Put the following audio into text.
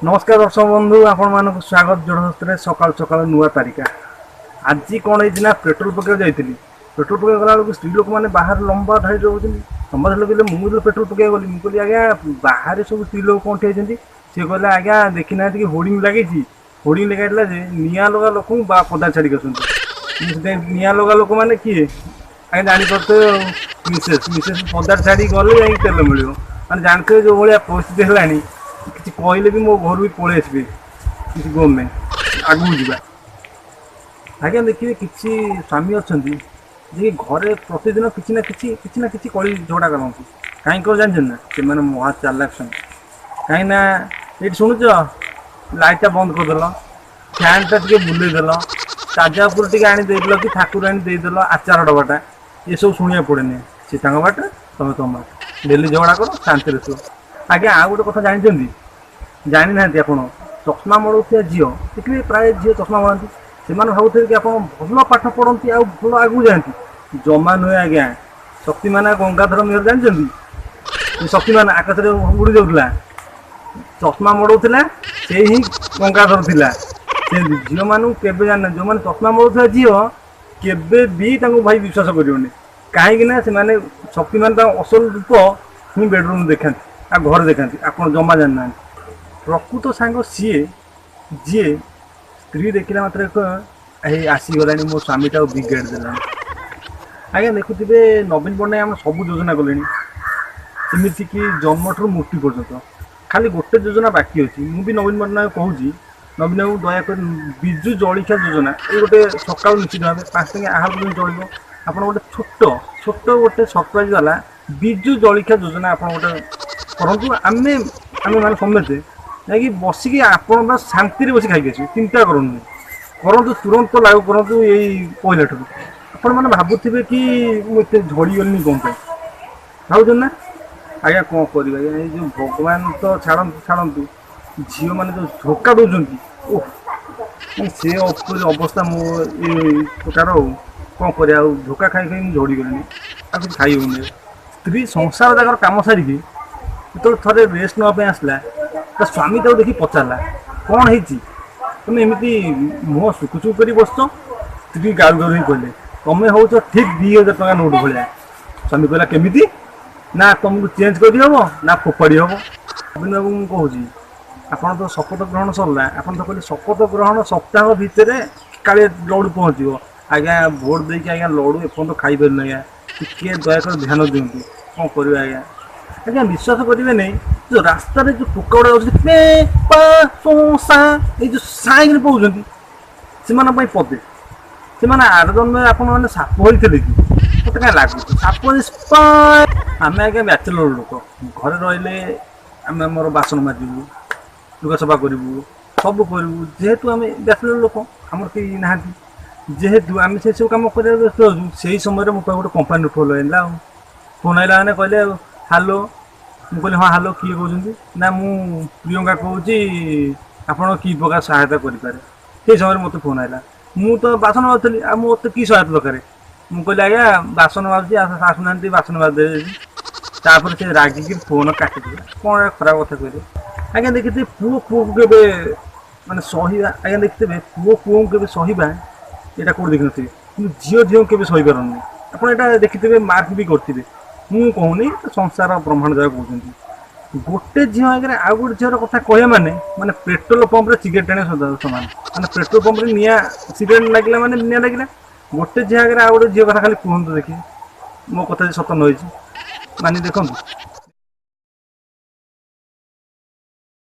नमस्कार दर्शक बंधु आपण मानक स्वागत जड़हस्ते सकाल सकाल नुआ तारिका आज कौन है पेट्रोल पकड़ जाइली पेट्रोल पकड़ गला बेलू स्त्री लोक मैंने बाहर लंबा धाड़ी रोचे लंबा धाड़ी लगे मुझे पेट्रोल पकड़ गली मुझे आज्ञा बाहर सब स्त्री लोक कौन ठेती सी कहले आज्ञा देखी ना होर्डिंग लगे होर्डिंग लगाइला निआ लगा लोक पदा छाड़ी आसते निआ लगा लोक मैंने किए आगे जापर मिसेस मिसेस पदा छाड़ी गले तेल मिल मैंने जानते जो भाया परिस्थिति है किसी कहले भी मो घर भी पलि आसबे किसी गवर्नमेंट आगू जा आज्ञा देखिए किसी स्वामी अच्छा जी घरे प्रतिदिन किसी ना कि कली झगड़ा करती कहीं कर जानते ना से मैंने महा चालाक कहीं ये शुणुच लाइटा बंद करदेल फैनटा टे बुलेदेल ताजापुर टे आनीदेल कि ठाकुर आनीदेल आचार डबाटा ये सब शुणा पड़ेनि सी बाट तुम तुम बाट डेली झगड़ा कर शांति शुभ आज्ञा आ गोटे कथा जानते जानी ना आप चश्मा मड़ुआ झील देखिए प्राय झील चश्मा मड़ाती से भावुथे कि आप भल पाठ पढ़ती आ भल आगू जाती जमा नुहे आज्ञा शक्तिमान गंगाधर मेहर जानते शक्तिमान आकाश उड़ी जाऊला चश्मा मड़ुला से ही गंगाधर थिला से झील मानू केबे जाना जो मैंने चश्मा मड़ुआ झील केबे भी भाई विश्वास करें कहीं से शक्तिमान असल रूप ही बेडरूम देखा आ घर देखा आप जमा जाना प्रकृत सांग सी जी स्त्री देखला मात्र आसीगला मो स्वामीटा बिगाड़ देला आज्ञा देखुवे नवीन पट्टनायक आम सब योजना कले सेमती कि जन्म ठूँ मृत्यु पर्यटन खाली गोटे योजना बाकी अच्छी मुझे नवीन पट्टनायक कहूँ नवीन बाबू दयाकर विजु जलिखा योजना ये गोटे सका निश्चित भाव 5 टंका आहार पर्यटन चलो आप गोटे छोट छोट गोटे सरप्राइज वाला विजु जलिखा योजना आप गोटे करूँ आमे आमे माने समझे कि बसिकी आप शांति बस खाई चिंता करूँ तुरंत लागू करूँ यही पहला ठूँ आपण मैंने भावुवे कि मुझे झड़ी गली कौन भावुन ना आज्ञा कौन कर जो भगवान तो छाड़ू झील मैंने जो धोखा दौरान ओह से अवस्था मो ये प्रकार कौन कर धोखा खाई खाई झड़ी गली आ कुछ खाई होनी स्त्री संसार जाकर कम सारिकी तो थे रेस्ट नापी आसला तो स्वामी तक देखी पचारा कौन है तुम एमती मुह सुखुचुक कर बस स्त्री गारु गारु ही कहले तुम्हें हूँ ठीक 2000 टका नोट भाया स्वामी कहला केमिति ना तुमको चेंज कर हम ना फोपाड़ी हम नवीन बाबू मुझे कहूँ आप तो शपथ ग्रहण सरला आप तो कहते शपथ ग्रहण सप्ताह भितर काले लड़ू पहुँचो आज्ञा भोट देकी आज्ञा लड़ू एपर्त खाई पार आज्ञा टे दयाकर ध्यान दिखाँ कौन कर आज्ञा आज्ञा विश्वास करेंगे नहीं जो रास्ता जो टोका गुड़ा जो साइन पाँच से पदे से आरजन में आप साप होते कि मत क्या लगुच साप आम आज्ञा बैचलर लोक घर रही आम आम बासन माजू लुगा सफा करूँ सब करूँ जेहेतु आम बैचलर लोक आम कहीं ना जेहेतु आम से सब कम कर व्यस्त से समय मो गोटे कंपानी फोन आइला फोन आइला मैंने कहले हालो मुझे हाँ हालो किए कहते ना मु प्रियंका कहूँ आपड़ कि प्रकार सहायता करें से समय मत फोन आइला मु तो बासन माजुली आ मत कि सहायता दरकार मुझे आज्ञा बासन माजुची आसुना बासन माजदेपर से रागिक फोन काटिदेला कौन खराब कथा कहले आज्ञा देखिए पुओ पुओ को के माने सही आज्ञा देखिए पुओ पुओ को सहीबा यहाँ कौट देखी नी कि झील झील के सही पारन आप देखिए मार्क भी करेंगे मुझे कहूनी संसार ब्रह्मांड जगह कहते गोटे झील आगे आउ गोटे झील कथा कहे माने पेट्रोल पंप सिगरेट टाणी सामान मैंने पेट्रोल पंप निआ सिगरेट लगे मैंने निआ लगे गोटे झील आगे आउ गोटे झील कथा खाली कहतु देखिए मो कथा सत नई मानी देखो